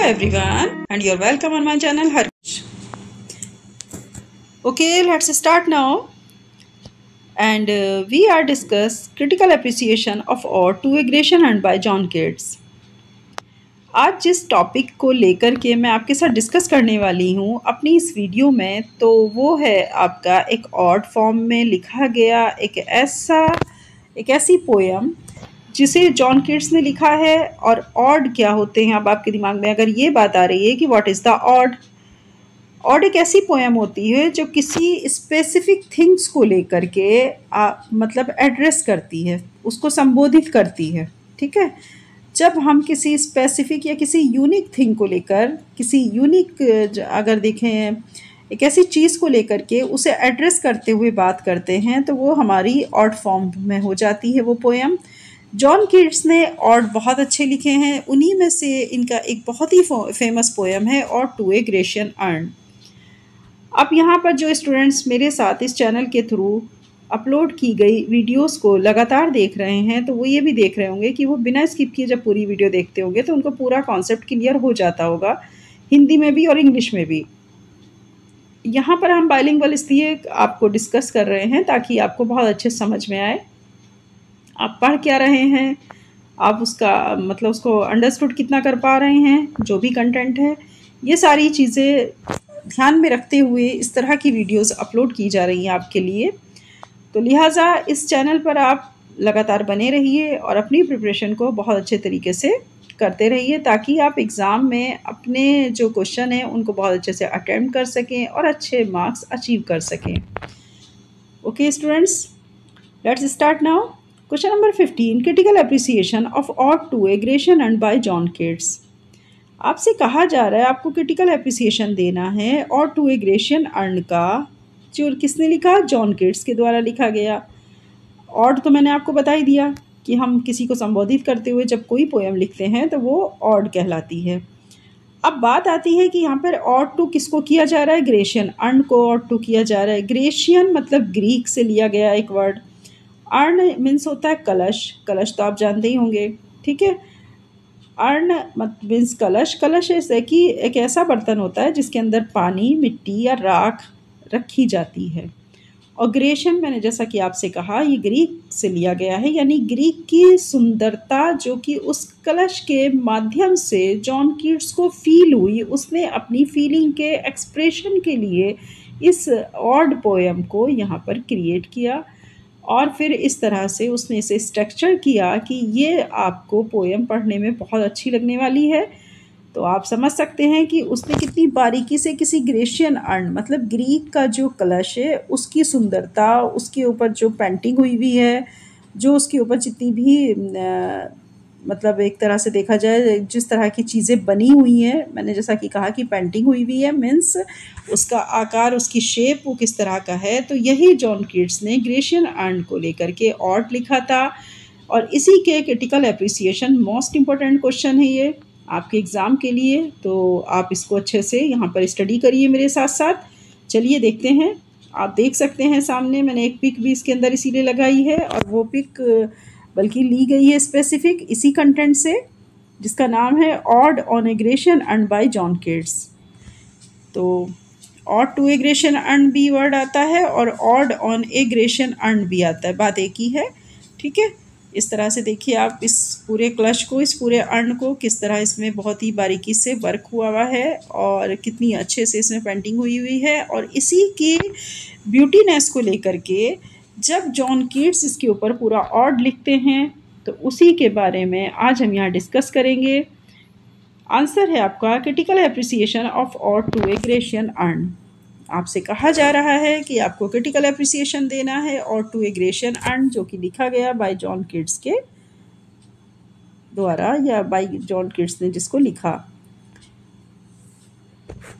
everyone, and you're welcome on my channel Harsh. Okay, let's start now. And we are discuss critical appreciation of art to aggression and by John Keats. आज जिस topic को लेकर के मैं आपके साथ discuss करने वाली हूँ अपनी इस वीडियो में, तो वो है आपका एक आर्ट फॉर्म में लिखा गया एक ऐसी पोयम जिसे जॉन कीट्स ने लिखा है। और ऑड क्या होते हैं, अब आपके दिमाग में अगर ये बात आ रही है कि what is the odd. Odd एक ऐसी पोयम होती है जो किसी स्पेसिफिक थिंग्स को लेकर के मतलब एड्रेस करती है, उसको संबोधित करती है। ठीक है, जब हम किसी स्पेसिफिक या किसी यूनिक थिंग को लेकर, किसी यूनिक अगर देखें एक ऐसी चीज़ को लेकर के उसे एड्रेस करते हुए बात करते हैं, तो वो हमारी ऑड फॉर्म में हो जाती है वो पोयम। जॉन कीट्स ने ऑड बहुत अच्छे लिखे हैं, उन्हीं में से इनका एक बहुत ही फेमस पोयम है ode to a Grecian urn. अब यहाँ पर जो स्टूडेंट्स मेरे साथ इस चैनल के थ्रू अपलोड की गई वीडियोस को लगातार देख रहे हैं, तो वो ये भी देख रहे होंगे कि वो बिना स्किप किए जब पूरी वीडियो देखते होंगे तो उनको पूरा कॉन्सेप्ट क्लियर हो जाता होगा, हिंदी में भी और इंग्लिश में भी। यहाँ पर हम बाइलिंगुअल इसलिए आपको डिस्कस कर रहे हैं ताकि आपको बहुत अच्छे समझ में आए, आप पढ़ क्या रहे हैं, आप उसका मतलब उसको अंडरस्टूड कितना कर पा रहे हैं, जो भी कंटेंट है, ये सारी चीज़ें ध्यान में रखते हुए इस तरह की वीडियोस अपलोड की जा रही हैं आपके लिए। तो लिहाजा इस चैनल पर आप लगातार बने रहिए और अपनी प्रिपरेशन को बहुत अच्छे तरीके से करते रहिए ताकि आप एग्ज़ाम में अपने जो क्वेश्चन हैं उनको बहुत अच्छे से अटेम्प्ट कर सकें और अच्छे मार्क्स अचीव कर सकें। Okay students, let's start now. Question number 15, critical appreciation of ode to a Grecian urn by John Keats. आपसे कहा जा रहा है आपको क्रिटिकल अप्रिसिएशन देना है ode to a Grecian urn का, जो किसने लिखा, जॉन कीट्स के द्वारा लिखा गया। ऑड तो मैंने आपको बता ही दिया कि हम किसी को संबोधित करते हुए जब कोई पोएम लिखते हैं तो वो ऑड कहलाती है। अब बात आती है कि यहाँ पर ऑड टू किसको किया जा रहा है, ग्रेशियन अर्न को ऑड टू किया जा रहा है। ग्रेशियन मतलब ग्रीक से लिया गया एक वर्ड, अर्न मीन्स होता है कलश, कलश तो आप जानते ही होंगे। ठीक है, अर्न मीन्स कलश, कलश ऐसे कि एक ऐसा बर्तन होता है जिसके अंदर पानी, मिट्टी या राख रखी जाती है। और ग्रेशियन मैंने जैसा कि आपसे कहा ये ग्रीक से लिया गया है, यानी ग्रीक की सुंदरता जो कि उस कलश के माध्यम से जॉन कीट्स को फील हुई, उसने अपनी फीलिंग के एक्सप्रेशन के लिए इस ऑड पोएम को यहाँ पर क्रिएट किया और फिर इस तरह से उसने इसे स्ट्रक्चर किया कि ये आपको पोएम पढ़ने में बहुत अच्छी लगने वाली है। तो आप समझ सकते हैं कि उसने कितनी बारीकी से किसी ग्रेशियन अर्न मतलब ग्रीक का जो कलश है उसकी सुंदरता, उसके ऊपर जो पेंटिंग हुई है, जो उसके ऊपर जितनी भी मतलब एक तरह से देखा जाए जिस तरह की चीज़ें बनी हुई हैं, मैंने जैसा कि कहा कि पेंटिंग हुई है मीन्स उसका आकार, उसकी शेप वो किस तरह का है, तो यही जॉन कीट्स ने ग्रेशियन अर्न को लेकर के ऑड लिखा था। और इसी के critical appreciation most important question है ये आपके एग्ज़ाम के लिए, तो आप इसको अच्छे से यहाँ पर स्टडी करिए मेरे साथ साथ। चलिए देखते हैं, आप देख सकते हैं सामने मैंने एक पिक भी इसके अंदर इसीलिए लगाई है और वो पिक बल्कि ली गई है स्पेसिफिक इसी कंटेंट से जिसका नाम है ode on a Grecian urn by John Keats. तो ode to a Grecian urn भी वर्ड आता है और ode on a Grecian urn भी आता है, बात एक ही है। ठीक है, इस तरह से देखिए आप इस पूरे क्लश को, इस पूरे अर्न को किस तरह इसमें बहुत ही बारीकी से वर्क हुआ है और कितनी अच्छे से इसमें पेंटिंग हुई है। और इसी की ब्यूटीनेस को लेकर के जब जॉन कीट्स इसके ऊपर पूरा ऑड लिखते हैं तो उसी के बारे में आज हम यहाँ डिस्कस करेंगे। आंसर है आपका critical appreciation of ode to a Grecian urn. आपसे कहा जा रहा है कि आपको क्रिटिकल अप्रिसिएशन देना है ode to a Grecian urn जो कि लिखा गया बाय जॉन कीट्स के द्वारा या बाय जॉन कीट्स ने जिसको लिखा।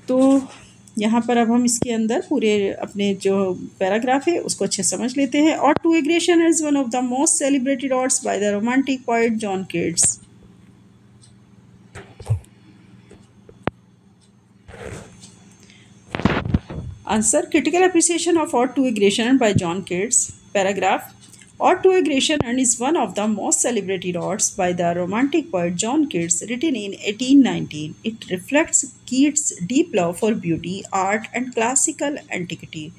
तो यहाँ पर अब हम इसके अंदर पूरे अपने जो पैराग्राफ है उसको अच्छे समझ लेते हैं। Ode to a Grecian is one of the most celebrated odes by the romantic poet John Keats. Answer, critical appreciation of Ode to a Grecian by John Keats. Paragraph, Ode to Aggression and is one of the most celebrated odes by the Romantic poet John Keats, written in 1819. It reflects Keats' deep love for beauty, art, and classical antiquity.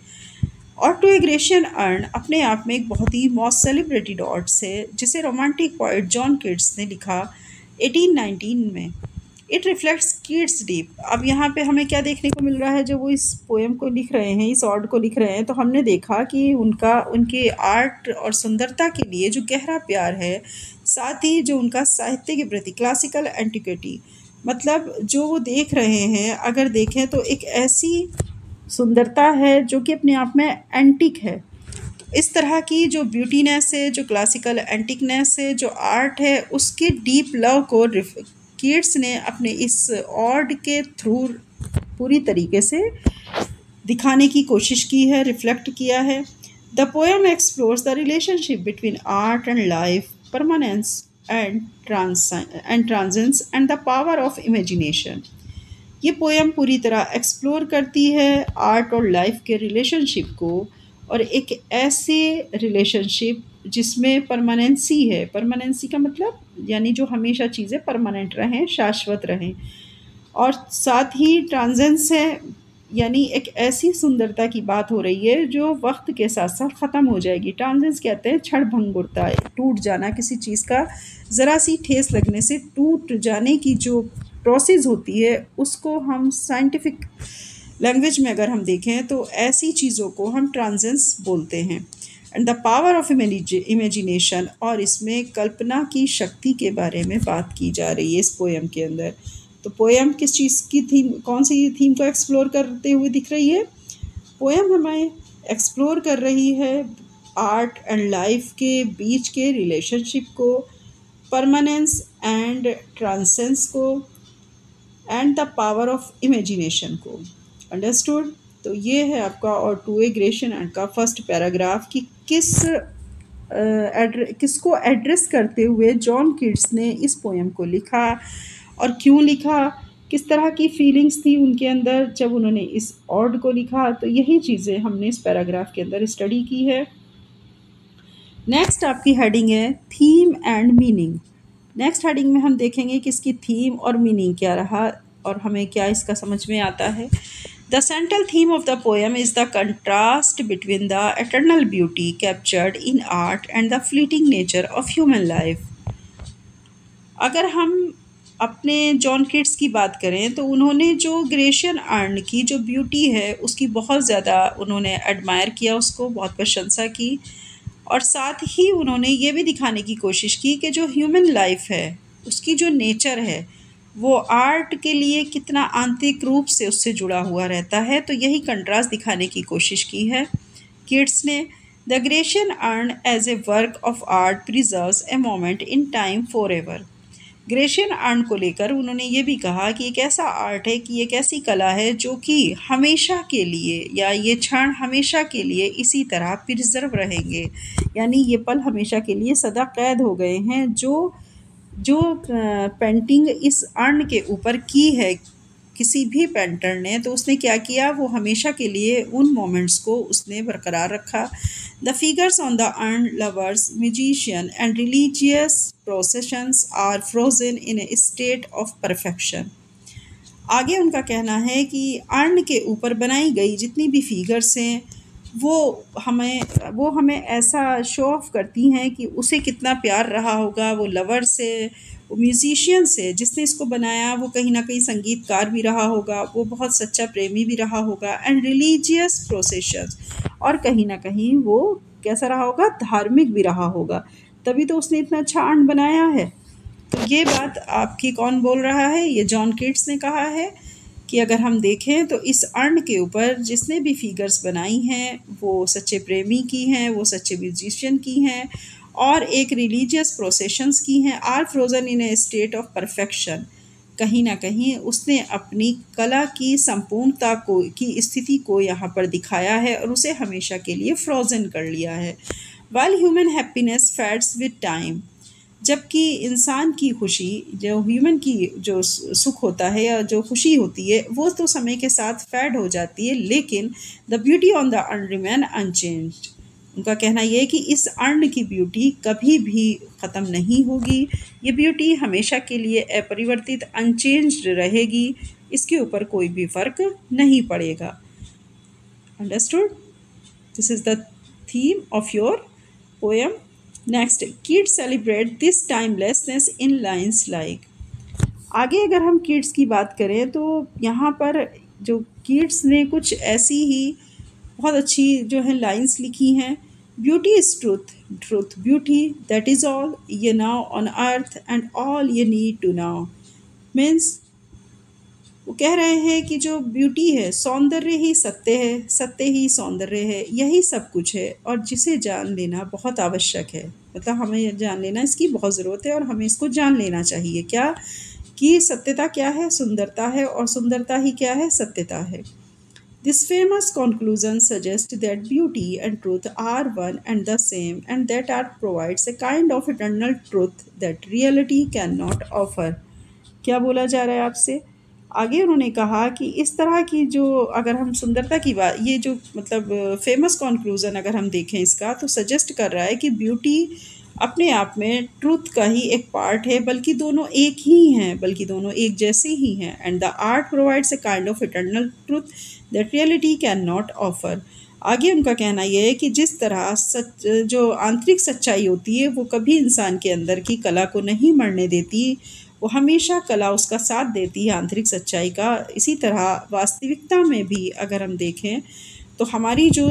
Auto aggression earn अपने आप में एक बहुत ही most celebrated ऑट्स है जिसे romantic poet John Keats ने लिखा 1819 में। It reflects kids deep. अब यहाँ पे हमें क्या देखने को मिल रहा है, जब वो इस पोएम को लिख रहे हैं, इस ऑड को लिख रहे हैं, तो हमने देखा कि उनका उनके आर्ट और सुंदरता के लिए जो गहरा प्यार है, साथ ही जो उनका साहित्य के प्रति क्लासिकल एंटिक्विटी, मतलब जो वो देख रहे हैं, अगर देखें तो एक ऐसी सुंदरता है जो कि अपने आप में एंटिक है। इस तरह की जो ब्यूटीनेस है, जो क्लासिकल एंटिकनेस है, जो आर्ट है, उसके डीप लव को कीट्स ने अपने इस ऑड के थ्रू पूरी तरीके से दिखाने की कोशिश की है, रिफ्लेक्ट किया है। The poem explores the relationship between art and life, permanence and transience and the power of imagination. ये पोएम पूरी तरह एक्सप्लोर करती है आर्ट और लाइफ के रिलेशनशिप को, और एक ऐसे रिलेशनशिप जिसमें परमानेंसी है। परमानेंसी का मतलब यानी जो हमेशा चीज़ें परमानेंट रहें, शाश्वत रहें, और साथ ही ट्रांजेंस है, यानी एक ऐसी सुंदरता की बात हो रही है जो वक्त के साथ साथ ख़त्म हो जाएगी। ट्रांजेंस कहते हैं क्षण भंगुरता, टूट जाना, किसी चीज़ का ज़रा सी ठेस लगने से टूट जाने की जो प्रोसेस होती है, उसको हम साइंटिफिक लैंग्वेज में अगर हम देखें तो ऐसी चीज़ों को हम ट्रांजेंस बोलते हैं। And the power of imagination, और इसमें कल्पना की शक्ति के बारे में बात की जा रही है इस पोएम के अंदर। तो पोएम किस चीज़ की थीम, कौन सी थीम को एक्सप्लोर करते हुए दिख रही है? पोएम हमें एक्सप्लोर कर रही है आर्ट एंड लाइफ के बीच के रिलेशनशिप को, परमानेंस एंड ट्रांसेंस को, and the power of imagination को। अंडरस्टूड? तो ये है आपका और टू एग्रेशन एंड का फर्स्ट पैराग्राफ कि किसको एड्रेस करते हुए जॉन किट्स ने इस पोएम को लिखा और क्यों लिखा, किस तरह की फीलिंग्स थी उनके अंदर जब उन्होंने इस ऑड को लिखा। तो यही चीज़ें हमने इस पैराग्राफ के अंदर स्टडी की है। नेक्स्ट आपकी हेडिंग है theme and meaning. Next heading में हम देखेंगे कि इसकी थीम और मीनिंग क्या रहा और हमें क्या इसका समझ में आता है। The central theme of the poem is the contrast between the eternal beauty captured in art and the fleeting nature of human life. अगर हम अपने जॉन किट्स की बात करें तो उन्होंने जो ग्रेशियन अर्न की जो ब्यूटी है उसकी बहुत ज़्यादा उन्होंने एडमायर किया, उसको बहुत प्रशंसा की, और साथ ही उन्होंने ये भी दिखाने की कोशिश की कि जो ह्यूमन लाइफ है उसकी जो नेचर है वो आर्ट के लिए कितना आंतरिक रूप से उससे जुड़ा हुआ रहता है। तो यही कंट्रास्ट दिखाने की कोशिश की है किट्स ने। The Grecian urn as a work of art preserves a moment in time forever एवर। ग्रेशियन अर्न को लेकर उन्होंने ये भी कहा कि एक ऐसा आर्ट है कि एक ऐसी कला है जो कि हमेशा के लिए, या ये क्षण हमेशा के लिए इसी तरह प्रिजर्व रहेंगे, यानी ये पल हमेशा के लिए सदा कैद हो गए हैं। जो जो पेंटिंग इस अर्न के ऊपर की है किसी भी पेंटर ने, तो उसने क्या किया, वो हमेशा के लिए उन मोमेंट्स को उसने बरकरार रखा। The figures on the urn, lovers, musician and religious processions are frozen in a state of perfection. आगे उनका कहना है कि अर्न के ऊपर बनाई गई जितनी भी फिगर्स हैं वो हमें ऐसा शो ऑफ करती हैं कि उसे कितना प्यार रहा होगा वो लवर से, वो म्यूज़िशियन से जिसने इसको बनाया, वो कहीं ना कहीं संगीतकार भी रहा होगा, वो बहुत सच्चा प्रेमी भी रहा होगा, एंड रिलीजियस प्रोसेशंस, और कहीं ना कहीं वो कैसा रहा होगा, धार्मिक भी रहा होगा, तभी तो उसने इतना अच्छा अर्न बनाया है। तो ये बात आपकी कौन बोल रहा है? ये जॉन किट्स ने कहा है कि अगर हम देखें तो इस अर्न के ऊपर जिसने भी फिगर्स बनाई हैं वो सच्चे प्रेमी की हैं, वो सच्चे म्यूजिशियन की हैं, और एक रिलीजियस प्रोसेशंस की हैं, are frozen in a state of perfection. कहीं ना कहीं उसने अपनी कला की संपूर्णता को की स्थिति को यहाँ पर दिखाया है और उसे हमेशा के लिए फ्रोजन कर लिया है। While human happiness fades with time, जबकि इंसान की खुशी, जो ह्यूमन की जो सुख होता है या जो खुशी होती है, वो तो समय के साथ फैड हो जाती है, लेकिन the beauty on the earn remain unchanged. उनका कहना यह है कि इस अर्ण की ब्यूटी कभी भी ख़त्म नहीं होगी, ये ब्यूटी हमेशा के लिए अपरिवर्तित अनचेंज्ड रहेगी, इसके ऊपर कोई भी फ़र्क नहीं पड़ेगा। Understood? This is the theme of your poem. Next, kids celebrate this timelessness in lines like. आगे अगर हम किड्स की बात करें तो यहाँ पर जो किड्स ने कुछ ऐसी ही बहुत अच्छी जो है लाइंस लिखी हैं। Beauty is truth, truth beauty, that is all ye know on earth and all ye need to know. Means वो कह रहे हैं कि जो ब्यूटी है, सौंदर्य ही सत्य है, सत्य ही सौंदर्य है, यही सब कुछ है और जिसे जान लेना बहुत आवश्यक है। मतलब हमें जान लेना इसकी बहुत ज़रूरत है और हमें इसको जान लेना चाहिए। क्या कि सत्यता क्या है, सुंदरता है, और सुंदरता ही क्या है, सत्यता है। This famous conclusion suggests that beauty and truth are one and the same, and that art provides a kind of eternal truth that reality cannot offer. क्या बोला जा रहा है आपसे? आगे उन्होंने कहा कि इस तरह की जो अगर हम सुंदरता की बात, ये जो मतलब फेमस कॉन्क्लूज़न अगर हम देखें इसका, तो सजेस्ट कर रहा है कि ब्यूटी अपने आप में ट्रूथ का ही एक पार्ट है, बल्कि दोनों एक ही हैं, बल्कि दोनों एक जैसे ही हैं। And the art provides a kind of eternal truth that reality can not offer. आगे उनका कहना यह है कि जिस तरह सच जो आंतरिक सच्चाई होती है वो कभी इंसान के अंदर की कला को नहीं मरने देती, वो हमेशा कला उसका साथ देती है आंतरिक सच्चाई का। इसी तरह वास्तविकता में भी अगर हम देखें तो हमारी जो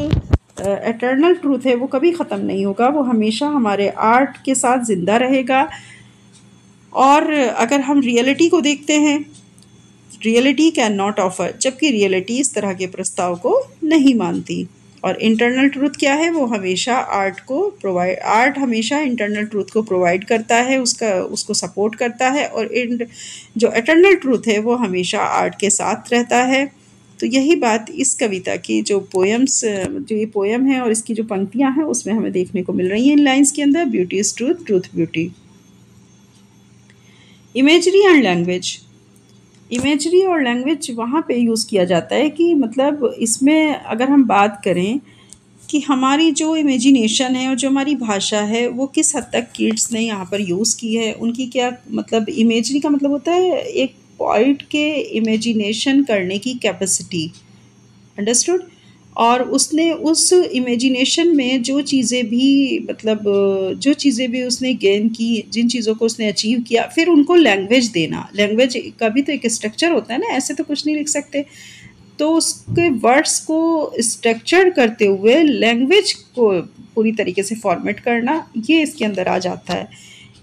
एटर्नल ट्रूथ है वो कभी ख़त्म नहीं होगा, वो हमेशा हमारे आर्ट के साथ ज़िंदा रहेगा। और अगर हम रियलिटी को देखते हैं, रियलिटी कैन नॉट ऑफर, जबकि रियलिटी इस तरह के प्रस्ताव को नहीं मानती। और इंटरनल ट्रूथ क्या है, वो हमेशा आर्ट हमेशा इंटरनल ट्रूथ को प्रोवाइड करता है, उसको सपोर्ट करता है। और जो एटर्नल ट्रूथ है वो हमेशा आर्ट के साथ रहता है। तो यही बात इस कविता की जो ये पोएम है और इसकी जो पंक्तियां हैं उसमें हमें देखने को मिल रही हैं इन लाइंस के अंदर। Beauty is truth, truth beauty. Imagery and language. Imagery और लैंग्वेज वहाँ पे यूज़ किया जाता है कि मतलब इसमें अगर हम बात करें कि हमारी जो इमेजिनेशन है और जो हमारी भाषा है वो किस हद तक किड्स ने यहाँ पर यूज़ की है, उनकी क्या मतलब इमेजरी का मतलब होता है एक पॉइंट के इमेजिनेशन करने की कैपेसिटी। अंडरस्टूड? और उसने उस इमेजिनेशन में जो चीज़ें भी उसने गेन की, जिन चीज़ों को उसने अचीव किया, फिर उनको लैंग्वेज देना। लैंग्वेज का भी तो एक स्ट्रक्चर होता है ना, ऐसे तो कुछ नहीं लिख सकते। तो उसके वर्ड्स को स्ट्रक्चर करते हुए लैंग्वेज को पूरी तरीके से फॉर्मेट करना, ये इसके अंदर आ जाता है।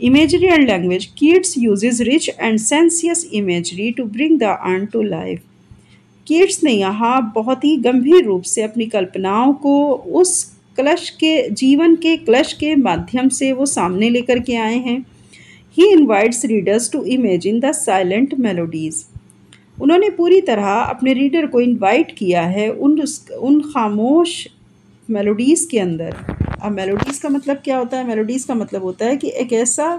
Imagery and language. Keats uses rich and sensuous imagery to bring the urn to life. Keats ने यहाँ बहुत ही गंभीर रूप से अपनी कल्पनाओं को उस जीवन के क्लश के माध्यम से वो सामने लेकर के आए हैं। He invites readers to imagine the silent melodies. उन्होंने पूरी तरह अपने रीडर को इनवाइट किया है उन खामोश मेलोडीज़ के अंदर। अब मेलोडीज़ का मतलब क्या होता है? मेलोडीज़ का मतलब होता है कि एक ऐसा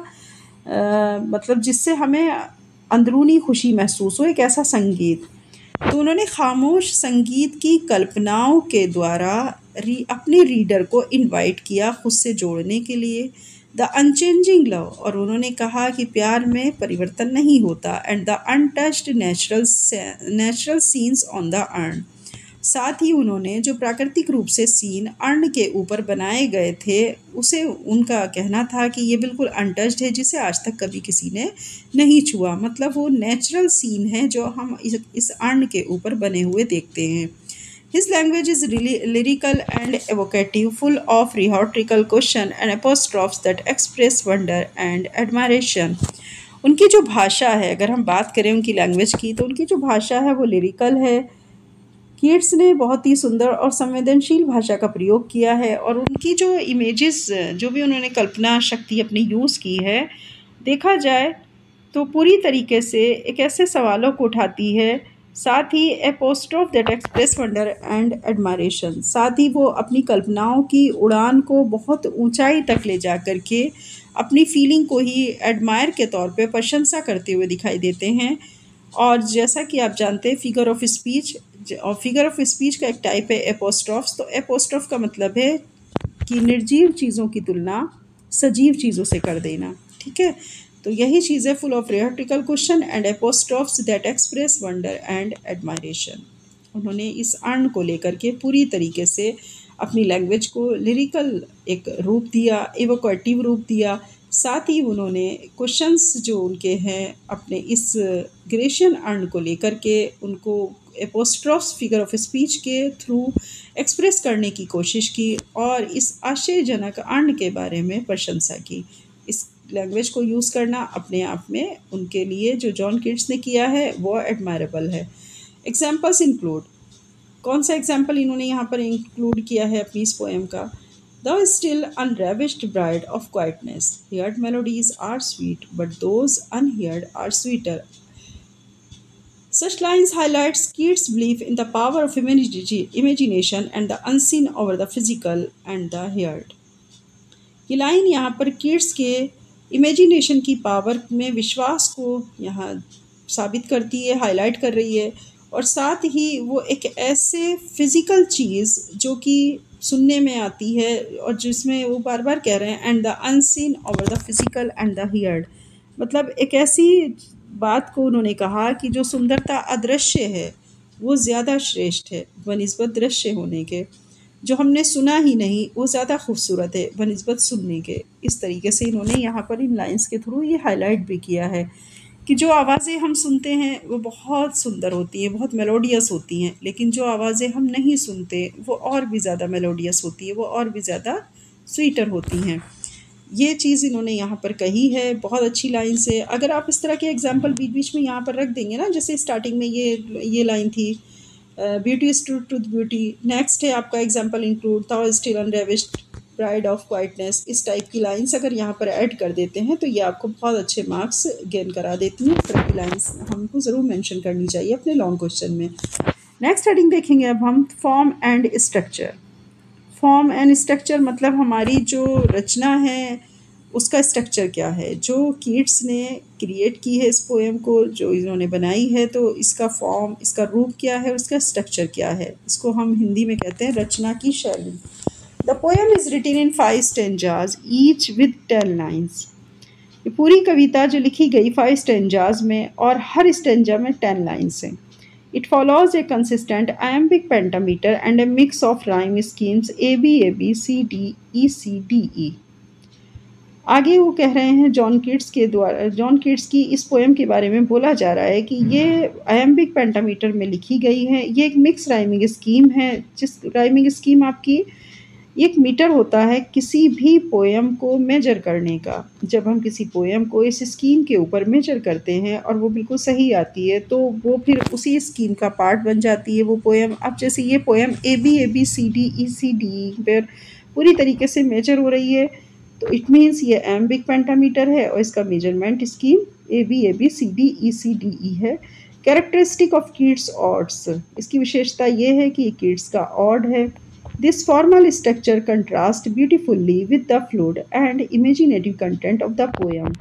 मतलब जिससे हमें अंदरूनी खुशी महसूस हो, एक ऐसा संगीत। तो उन्होंने खामोश संगीत की कल्पनाओं के द्वारा अपने रीडर को इनवाइट किया खुद से जोड़ने के लिए। द अनचेंजिंग लव, और उन्होंने कहा कि प्यार में परिवर्तन नहीं होता। And the untouched natural scenes on the earn. साथ ही उन्होंने जो प्राकृतिक रूप से सीन अर्न के ऊपर बनाए गए थे, उसे उनका कहना था कि ये बिल्कुल अनटच्ड है, जिसे आज तक कभी किसी ने नहीं छुआ। मतलब वो नेचुरल सीन है जो हम इस अर्न के ऊपर बने हुए देखते हैं। His language is really lyrical and evocative, full of rhetorical question and apostrophes that express wonder and admiration. उनकी जो भाषा है, अगर हम बात करें उनकी लैंग्वेज की, तो उनकी जो भाषा है वो लिरिकल है। किड्स ने बहुत ही सुंदर और संवेदनशील भाषा का प्रयोग किया है, और उनकी जो इमेजेस, जो भी उन्होंने कल्पना शक्ति अपनी यूज़ की है, देखा जाए तो पूरी तरीके से एक ऐसे सवालों को उठाती है। साथ ही apostrophe that express wonder and admiration. साथ ही वो अपनी कल्पनाओं की उड़ान को बहुत ऊंचाई तक ले जा कर के अपनी फीलिंग को ही एडमायर के तौर पे प्रशंसा करते हुए दिखाई देते हैं। और जैसा कि आप जानते हैं फिगर ऑफ स्पीच, और फिगर ऑफ स्पीच का एक टाइप है एपोस्ट्रोफ्स। तो एपोस्ट्रोफ का मतलब है कि निर्जीव चीज़ों की तुलना सजीव चीज़ों से कर देना। ठीक है, तो यही चीज़ है full of rhetorical question and apostrophes that express wonder and admiration. उन्होंने इस अर्ण को लेकर के पूरी तरीके से अपनी लैंग्वेज को लिरिकल एक रूप दिया, इवोकेटिव रूप दिया। साथ ही उन्होंने क्वेश्चंस जो उनके हैं अपने इस ग्रेशियन अर्ण को लेकर के उनको एपोस्ट्रोफ्स फिगर ऑफ स्पीच के थ्रू एक्सप्रेस करने की कोशिश की और इस आश्चर्यजनक अर्ण के बारे में प्रशंसा की। इस लैंग्वेज को यूज़ करना अपने आप में उनके लिए जो जॉन किट्स ने किया है वो एडमायरेबल है। एग्जाम्पल्स इंक्लूड, कौन सा एग्जाम्पल इन्होंने यहाँ पर इंक्लूड किया है अपनी इस पोएम का? Thou still unravished bride of quietness, heard melodies are sweet, but those unheard are sweeter. Such lines highlights Keats' belief in the power of imagination and the unseen over the physical and the heard. ये line यहाँ पर Keats के imagination की power में विश्वास को यहाँ साबित करती है, हाईलाइट कर रही है। और साथ ही वो एक ऐसे फिज़िकल चीज़ जो कि सुनने में आती है और जिसमें वो बार बार कह रहे हैं and the unseen over the physical and the heard, मतलब एक ऐसी बात को उन्होंने कहा कि जो सुंदरता अदृश्य है वो ज़्यादा श्रेष्ठ है बनिस्बत दृश्य होने के, जो हमने सुना ही नहीं वो ज़्यादा खूबसूरत है बनिस्बत सुनने के। इस तरीके से इन्होंने यहाँ पर इन लाइंस के थ्रू ये हाईलाइट भी किया है कि जो आवाज़ें हम सुनते हैं वो बहुत सुंदर होती हैं, बहुत मेलोडियस होती हैं, लेकिन जो आवाज़ें हम नहीं सुनते वो और भी ज़्यादा मेलोडियस होती है, वो और भी ज़्यादा स्वीटर होती हैं। ये चीज़ इन्होंने यहाँ पर कही है, बहुत अच्छी लाइन से। अगर आप इस तरह के एग्जाम्पल बीच बीच में यहाँ पर रख देंगे ना, जैसे स्टार्टिंग में ये लाइन थी ब्यूटी इज टू ब्यूटी, नेक्स्ट है आपका example include thou still unravished bride of quietness, इस टाइप की लाइंस अगर यहाँ पर ऐड कर देते हैं तो ये आपको बहुत अच्छे मार्क्स गेन करा देती हैं। इस तरह की लाइंस हमको ज़रूर मेंशन करनी चाहिए अपने लॉन्ग क्वेश्चन में। नेक्स्ट हेडिंग देखेंगे अब हम form and structure. Form and structure मतलब हमारी जो रचना है उसका स्ट्रक्चर क्या है, जो कीट्स ने क्रिएट की है इस पोएम को, जो इन्होंने बनाई है, तो इसका फॉर्म, इसका रूप क्या है, उसका स्ट्रक्चर क्या है, इसको हम हिंदी में कहते हैं रचना की शैली। The poem is written in 5 stanzas each with 10 lines. ये पूरी कविता जो लिखी गई 5 स्टेंजाज में और हर स्टेंजा में 10 लाइन्स हैं। It follows a consistent iambic pentameter and a mix of rhyme schemes A B C D E C D E। आगे वो कह रहे हैं जॉन कीट्स की इस पोएम के बारे में बोला जा रहा है कि ये आयम्बिक पेंटामीटर में लिखी गई है। ये एक मिक्स राइमिंग स्कीम है, जिस राइमिंग स्कीम आपकी एक मीटर होता है किसी भी पोएम को मेजर करने का। जब हम किसी पोएम को इस स्कीम के ऊपर मेजर करते हैं और वो बिल्कुल सही आती है तो वो फिर उसी स्कीम का पार्ट बन जाती है वो पोएम। अब जैसे ये poem A B C D E C D पर पूरी तरीके से मेजर हो रही है तो इट मीन्स ये एम्बिक पेंटामीटर है और इसका measurement scheme A B C D E है। कैरेक्टरिस्टिक ऑफ कीट्स ऑड्स, इसकी विशेषता ये है कि कीट्स का ऑड है। This formal structure contrast beautifully with the fluid and imaginative content of the poem.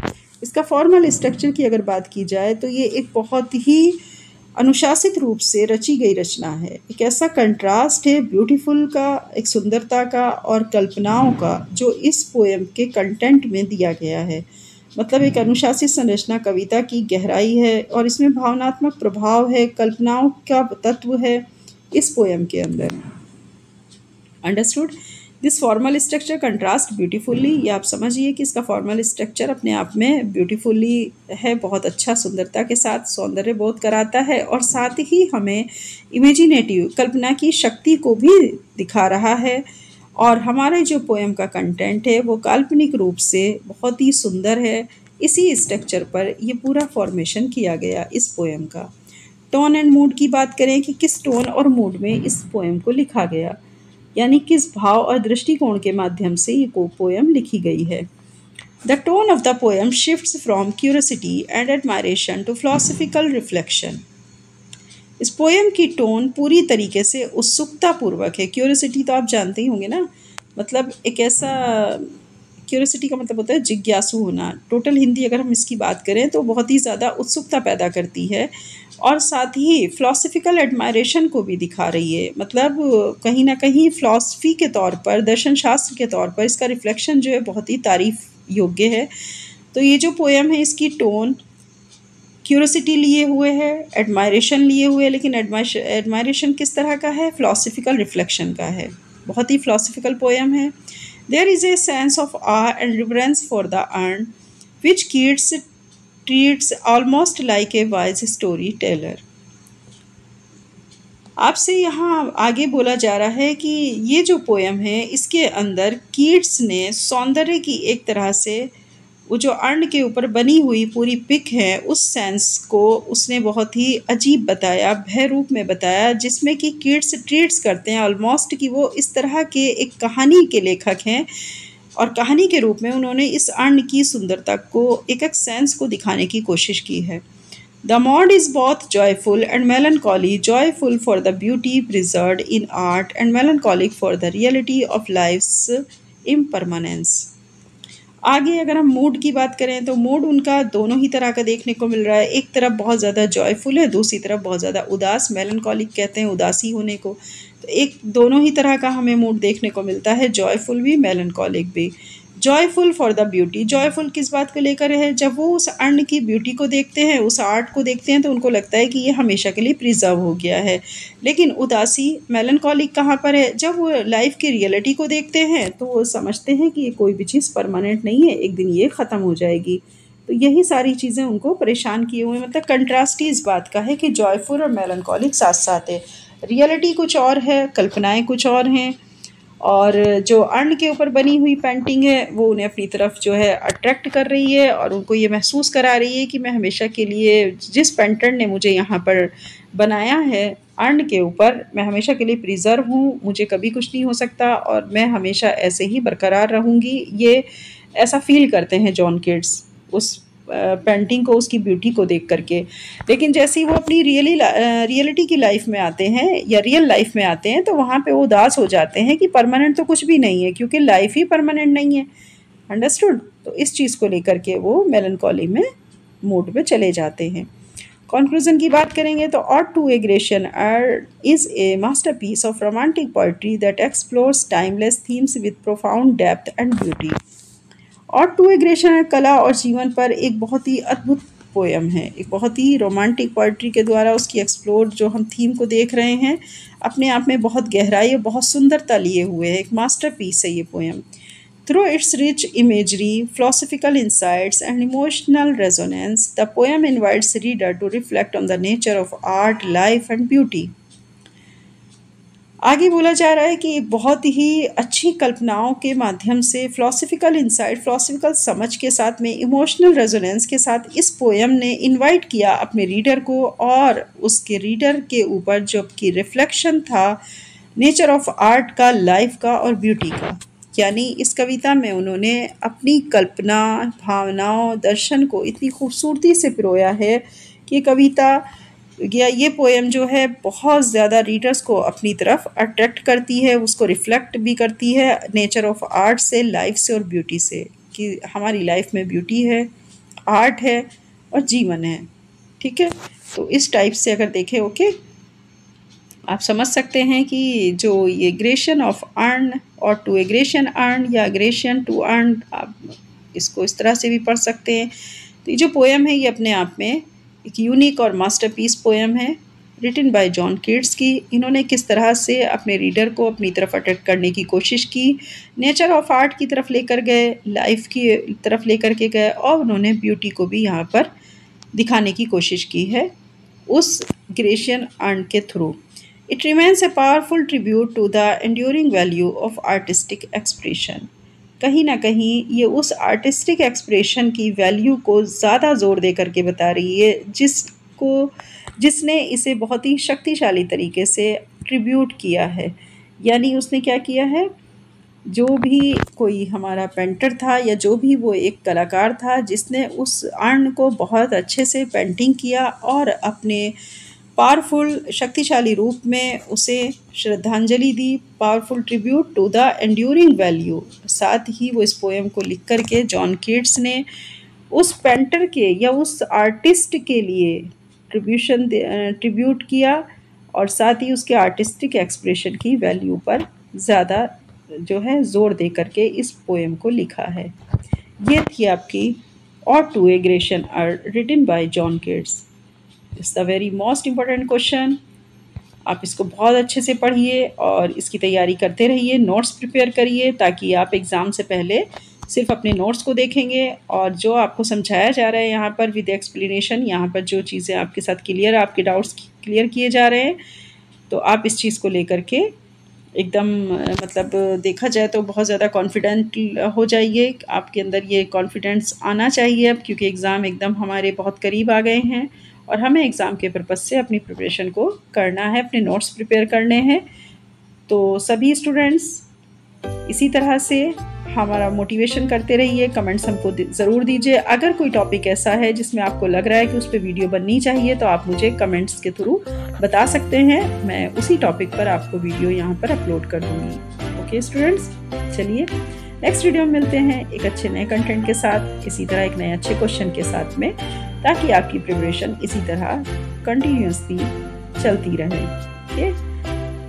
इसका फॉर्मल स्ट्रक्चर की अगर बात की जाए तो ये एक बहुत ही अनुशासित रूप से रची गई रचना है। एक ऐसा कंट्रास्ट है ब्यूटीफुल का, एक सुंदरता का और कल्पनाओं का जो इस पोएम के कंटेंट में दिया गया है। मतलब एक अनुशासित संरचना कविता की गहराई है और इसमें भावनात्मक प्रभाव है, कल्पनाओं का तत्व है इस पोएम के अंदर। Understood? This formal structure contrast beautifully, ये आप समझिए कि इसका फॉर्मल स्ट्रक्चर अपने आप में ब्यूटीफुल्ली है, बहुत अच्छा सुंदरता के साथ सौंदर्य बोध कराता है और साथ ही हमें इमेजिनेटिव कल्पना की शक्ति को भी दिखा रहा है। और हमारे जो पोएम का कंटेंट है वो काल्पनिक रूप से बहुत ही सुंदर है। इसी स्ट्रक्चर पर ये पूरा फॉर्मेशन किया गया इस पोएम का। टोन एंड मूड की बात करें कि किस टोन और मूड में इस पोएम को लिखा गया, यानी किस भाव और दृष्टिकोण के माध्यम से ये पोएम लिखी गई है। The tone of the poem shifts from curiosity and admiration to philosophical reflection. इस पोएम की टोन पूरी तरीके से उत्सुकता पूर्वक है। क्यूरियोसिटी तो आप जानते ही होंगे ना, मतलब एक ऐसा क्यूरियोसिटी का मतलब होता है जिज्ञासु होना। टोटल हिंदी अगर हम इसकी बात करें तो बहुत ही ज़्यादा उत्सुकता पैदा करती है और साथ ही फ़िलॉसफिकल एडमायरेशन को भी दिखा रही है। मतलब कहीं न कहीं फ़िलॉसफ़ी के तौर पर, दर्शन शास्त्र के तौर पर इसका रिफ्लेक्शन जो है बहुत ही तारीफ़ योग्य है। तो ये जो पोएम है इसकी टोन क्यूरियोसिटी लिए हुए है, एडमायरेशन लिए हुए है, लेकिन एडमायरेशन किस तरह का है? फ़िलॉसफिकल रिफ्लेक्शन का है। बहुत ही फ़िलॉसफिकल पोएम है। There is a sense of awe and reverence for the urn which Keats treats almost like a wise storyteller. आपसे यहाँ आगे बोला जा रहा है कि ये जो पोएम है इसके अंदर कीट्स ने सौंदर्य की एक तरह से वो जो अर्न के ऊपर बनी हुई पूरी पिक है उस सेंस को उसने बहुत ही अजीब बताया, भय रूप में बताया, जिसमें कि किड्स ट्रीट्स करते हैं ऑलमोस्ट कि वो इस तरह के एक कहानी के लेखक हैं और कहानी के रूप में उन्होंने इस अर्न की सुंदरता को एक एक सेंस को दिखाने की कोशिश की है। The mod is both joyful and melancholy, joyful for the beauty preserved in art and melancholic for the reality of life's impermanence। आगे अगर हम मूड की बात करें तो मूड उनका दोनों ही तरह का देखने को मिल रहा है। एक तरफ बहुत ज़्यादा जॉयफुल है, दूसरी तरफ बहुत ज़्यादा उदास, मेलनकॉलिक कहते हैं उदासी होने को। तो एक दोनों ही तरह का हमें मूड देखने को मिलता है, जॉयफुल भी मेलनकॉलिक भी। Joyful for the beauty, joyful किस बात को लेकर है? जब वो उस अर्न की ब्यूटी को देखते हैं, उस आर्ट को देखते हैं तो उनको लगता है कि ये हमेशा के लिए प्रिजर्व हो गया है। लेकिन उदासी मेलनकॉलिक कहाँ पर है? जब वो लाइफ की रियलिटी को देखते हैं तो वो समझते हैं कि ये कोई भी चीज़ परमानेंट नहीं है, एक दिन ये ख़त्म हो जाएगी। तो यही सारी चीज़ें उनको परेशान किए हुए, मतलब कंट्रास्ट ही इस बात का है कि जॉयफुल और मेलनकॉलिक साथ साथ है। रियलिटी कुछ और है, कल्पनाएँ कुछ और हैं और जो अर्न के ऊपर बनी हुई पेंटिंग है वो उन्हें अपनी तरफ जो है अट्रैक्ट कर रही है और उनको ये महसूस करा रही है कि मैं हमेशा के लिए जिस पेंटर ने मुझे यहाँ पर बनाया है अर्न के ऊपर, मैं हमेशा के लिए प्रिजर्व हूँ, मुझे कभी कुछ नहीं हो सकता और मैं हमेशा ऐसे ही बरकरार रहूँगी। ये ऐसा फील करते हैं जॉन किड्स उस पेंटिंग को, उसकी ब्यूटी को देख करके। लेकिन जैसे ही वो अपनी रियलिटी की लाइफ में आते हैं या रियल लाइफ में आते हैं तो वहाँ पे वो उदास हो जाते हैं कि परमानेंट तो कुछ भी नहीं है, क्योंकि लाइफ ही परमानेंट नहीं है। अंडरस्टूड? तो इस चीज़ को लेकर के वो मेलनकॉली में मूड पे चले जाते हैं। कंक्लूजन की बात करेंगे तो ode to a Grecian is a masterpiece of romantic poetry that explores timeless themes with profound depth and beauty. और टू एग्रेशन कला और जीवन पर एक बहुत ही अद्भुत पोयम है, एक बहुत ही रोमांटिक पोइट्री के द्वारा उसकी एक्सप्लोर जो हम थीम को देख रहे हैं अपने आप में बहुत गहराई और बहुत सुंदरता लिए हुए है। एक मास्टरपीस है ये poem. Through it's rich imagery, philosophical insights and emotional resonance, the poem invites reader to reflect on the nature of art, life and beauty। आगे बोला जा रहा है कि बहुत ही अच्छी कल्पनाओं के माध्यम से फ़िलॉसफिकल इंसाइट, फ़िलॉसफिकल समझ के साथ में इमोशनल रेजोनेंस के साथ इस पोएम ने इनवाइट किया अपने रीडर को और उसके रीडर के ऊपर जो कि रिफ्लेक्शन था नेचर ऑफ आर्ट का, लाइफ का और ब्यूटी का। यानी इस कविता में उन्होंने अपनी कल्पना, भावनाओं, दर्शन को इतनी खूबसूरती से पिरोया है कि कविता या ये पोएम जो है बहुत ज़्यादा रीडर्स को अपनी तरफ अट्रैक्ट करती है, उसको रिफ्लेक्ट भी करती है नेचर ऑफ आर्ट से, लाइफ से और ब्यूटी से, कि हमारी लाइफ में ब्यूटी है, आर्ट है और जीवन है। ठीक है, तो इस टाइप से अगर देखें ओके आप समझ सकते हैं कि जो ये ग्रेशन ऑफ अर्न और टू एग्रेशन अर्न या ग्रेशन टू अर्न, आप इसको इस तरह से भी पढ़ सकते हैं। तो ये जो पोएम है ये अपने आप में एक यूनिक और मास्टरपीस पोएम है रिटन बाय जॉन कीट्स की। इन्होंने किस तरह से अपने रीडर को अपनी तरफ अट्रैक्ट करने की कोशिश की, नेचर ऑफ आर्ट की तरफ लेकर गए, लाइफ की तरफ लेकर के गए और उन्होंने ब्यूटी को भी यहाँ पर दिखाने की कोशिश की है उस ग्रेशियन अर्न के through. It remains a powerful tribute to the enduring value of artistic expression. कहीं ना कहीं ये उस आर्टिस्टिक एक्सप्रेशन की वैल्यू को ज़्यादा जोर दे करके बता रही है जिसने इसे बहुत ही शक्तिशाली तरीके से ट्रिब्यूट किया है। यानी उसने क्या किया है, जो भी कोई हमारा पेंटर था या जो भी वो एक कलाकार था जिसने उस अर्न को बहुत अच्छे से पेंटिंग किया और अपने पावरफुल शक्तिशाली रूप में उसे श्रद्धांजलि दी, powerful tribute to the enduring value. साथ ही वो इस पोएम को लिख करके जॉन कीट्स ने उस पेंटर के या उस आर्टिस्ट के लिए ट्रिब्यूट किया और साथ ही उसके आर्टिस्टिक एक्सप्रेशन की वैल्यू पर ज़्यादा जो है ज़ोर दे करके इस पोएम को लिखा है। ये थी आपकी ode to aggression are written by John Keats. It's the very most important question. आप इसको बहुत अच्छे से पढ़िए और इसकी तैयारी करते रहिए, नोट्स प्रिपेयर करिए, ताकि आप एग्ज़ाम से पहले सिर्फ अपने नोट्स को देखेंगे और जो आपको समझाया जा रहा है यहाँ पर विद एक्सप्लेनेशन, यहाँ पर जो चीज़ें आपके साथ क्लियर, आपके डाउट्स क्लियर किए जा रहे हैं, तो आप इस चीज़ को लेकर के एकदम मतलब देखा जाए तो बहुत ज़्यादा कॉन्फिडेंट हो जाइए। आपके अंदर ये कॉन्फिडेंस आना चाहिए अब, क्योंकि एग्ज़ाम एकदम हमारे बहुत करीब आ गए हैं और हमें एग्ज़ाम के पर्पज़ से अपनी प्रिपरेशन को करना है, अपने नोट्स प्रिपेयर करने हैं। तो सभी स्टूडेंट्स इसी तरह से हमारा मोटिवेशन करते रहिए, कमेंट्स हमको ज़रूर दीजिए। अगर कोई टॉपिक ऐसा है जिसमें आपको लग रहा है कि उस पर वीडियो बननी चाहिए तो आप मुझे कमेंट्स के थ्रू बता सकते हैं, मैं उसी टॉपिक पर आपको वीडियो यहाँ पर अपलोड कर दूँगी। ओके स्टूडेंट्स, चलिए नेक्स्ट वीडियो में मिलते हैं एक अच्छे नए कंटेंट के साथ, इसी तरह एक नए अच्छे क्वेश्चन के साथ में, ताकि आपकी प्रिपरेशन इसी तरह कंटिन्यूसली चलती रहे। ओके,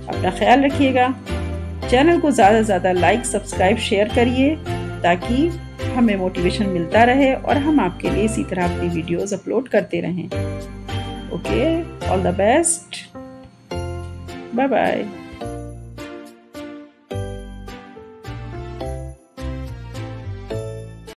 अपना ख्याल रखिएगा। चैनल को ज़्यादा से ज़्यादा लाइक, सब्सक्राइब, शेयर करिए, ताकि हमें मोटिवेशन मिलता रहे और हम आपके लिए इसी तरह अपनी वीडियोस अपलोड करते रहें। Okay, all the best, bye bye.